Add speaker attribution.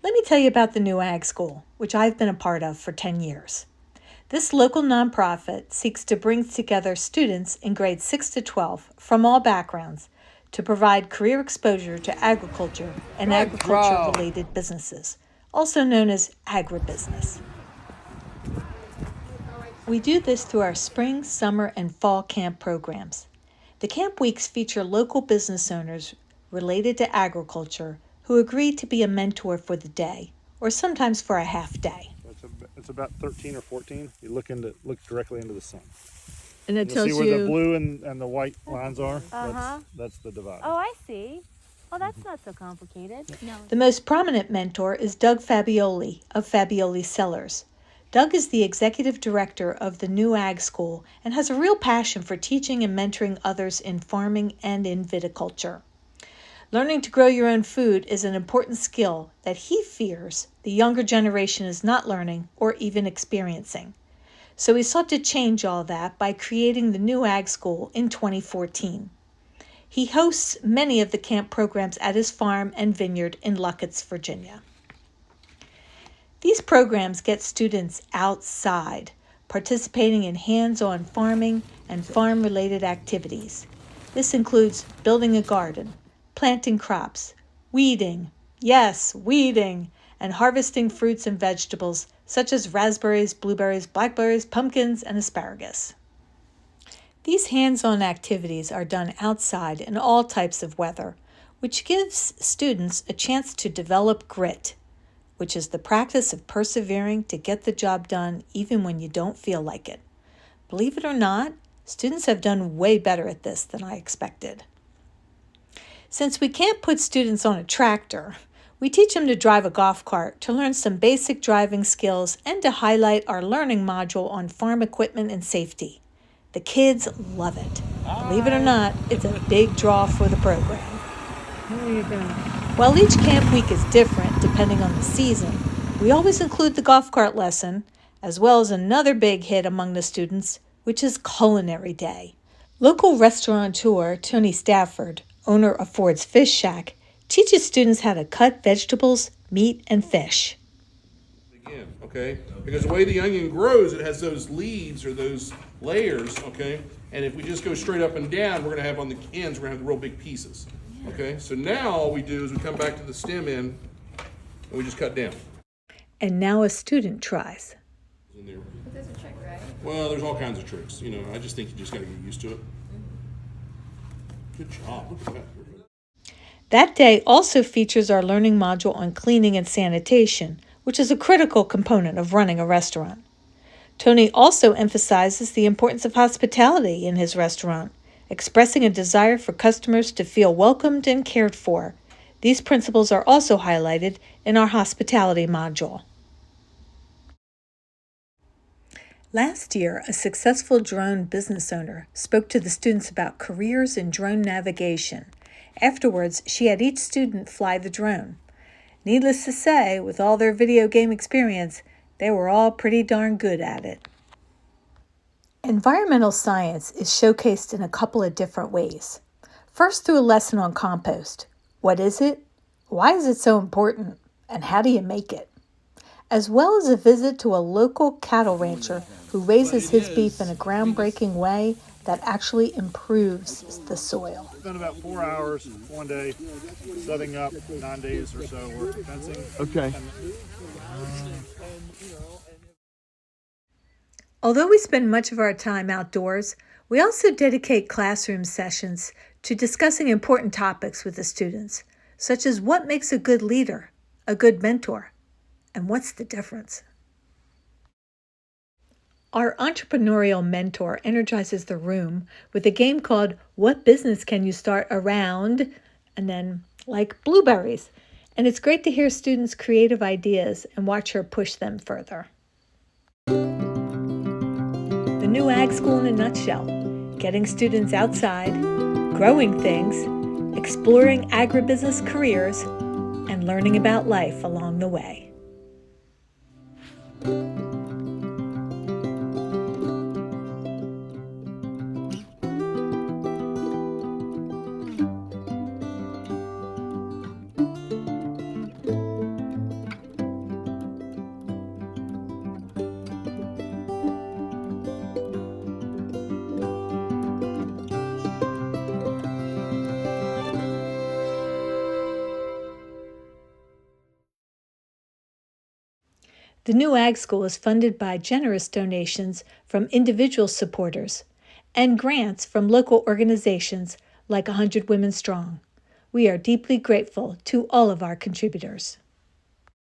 Speaker 1: Let me tell you about the New Ag School, which I've been a part of for 10 years. This local nonprofit seeks to bring together students in grades 6 to 12 from all backgrounds to provide career exposure to agriculture and agriculture-related businesses, also known as agribusiness. We do this through our spring, summer, and fall camp programs. The camp weeks feature local business owners related to agriculture who agree to be a mentor for the day, or sometimes for a half day.
Speaker 2: It's about 13 or 14. You look directly into the sun.
Speaker 1: And it
Speaker 2: You'll
Speaker 1: tells
Speaker 2: see where
Speaker 1: you
Speaker 2: the blue and the white lines are. That's the divider.
Speaker 3: Oh, I see. Well, that's not so complicated.
Speaker 1: No. The most prominent mentor is Doug Fabioli of Fabioli Cellars. Doug is the executive director of the New Ag School and has a real passion for teaching and mentoring others in farming and in viticulture. Learning to grow your own food is an important skill that he fears the younger generation is not learning or even experiencing. So he sought to change all that by creating the New Ag School in 2014. He hosts many of the camp programs at his farm and vineyard in Luckett's, Virginia. These programs get students outside, participating in hands-on farming and farm-related activities. This includes building a garden, planting crops, weeding, and harvesting fruits and vegetables such as raspberries, blueberries, blackberries, pumpkins, and asparagus. These hands-on activities are done outside in all types of weather, which gives students a chance to develop grit, which is the practice of persevering to get the job done even when you don't feel like it. Believe it or not, students have done way better at this than I expected. Since we can't put students on a tractor, we teach them to drive a golf cart to learn some basic driving skills and to highlight our learning module on farm equipment and safety. The kids love it. Believe it or not, it's a big draw for the program.
Speaker 2: How are you doing?
Speaker 1: While each camp week is different depending on the season, we always include the golf cart lesson, as well as another big hit among the students, which is Culinary Day. Local restaurateur Tony Stafford, owner of Ford's Fish Shack, teaches students how to cut vegetables, meat, and fish.
Speaker 4: Again, okay? Because the way the onion grows, it has those leaves or those layers, okay? And if we just go straight up and down, we're gonna have on the ends, we're gonna have the real big pieces, okay? So now all we do is we come back to the stem end and we just cut down.
Speaker 1: And now a student tries.
Speaker 4: In there.
Speaker 3: But there's a trick, right?
Speaker 4: Well, there's all kinds of tricks, you know. I just think you just gotta get used to it. Good job, look at that.
Speaker 1: That day also features our learning module on cleaning and sanitation, which is a critical component of running a restaurant. Tony also emphasizes the importance of hospitality in his restaurant, expressing a desire for customers to feel welcomed and cared for. These principles are also highlighted in our hospitality module. Last year, a successful drone business owner spoke to the students about careers in drone navigation. Afterwards, she had each student fly the drone. Needless to say, with all their video game experience, they were all pretty darn good at it. Environmental science is showcased in a couple of different ways. First, through a lesson on compost. What is it? Why is it so important? And how do you make it? As well as a visit to a local cattle rancher who raises his beef in a groundbreaking way that actually improves the soil.
Speaker 2: It's been about 4 hours one day, setting up 9 days or so worth of fencing.
Speaker 4: Okay.
Speaker 1: Although we spend much of our time outdoors, we also dedicate classroom sessions to discussing important topics with the students, such as what makes a good leader, a good mentor, and what's the difference? Our entrepreneurial mentor energizes the room with a game called What Business Can You Start Around? And then like blueberries. And it's great to hear students' creative ideas and watch her push them further. The New Ag School in a nutshell, getting students outside, growing things, exploring agribusiness careers, and learning about life along the way. The new Ag School is funded by generous donations from individual supporters and grants from local organizations like 100 Women Strong. We are deeply grateful to all of our contributors.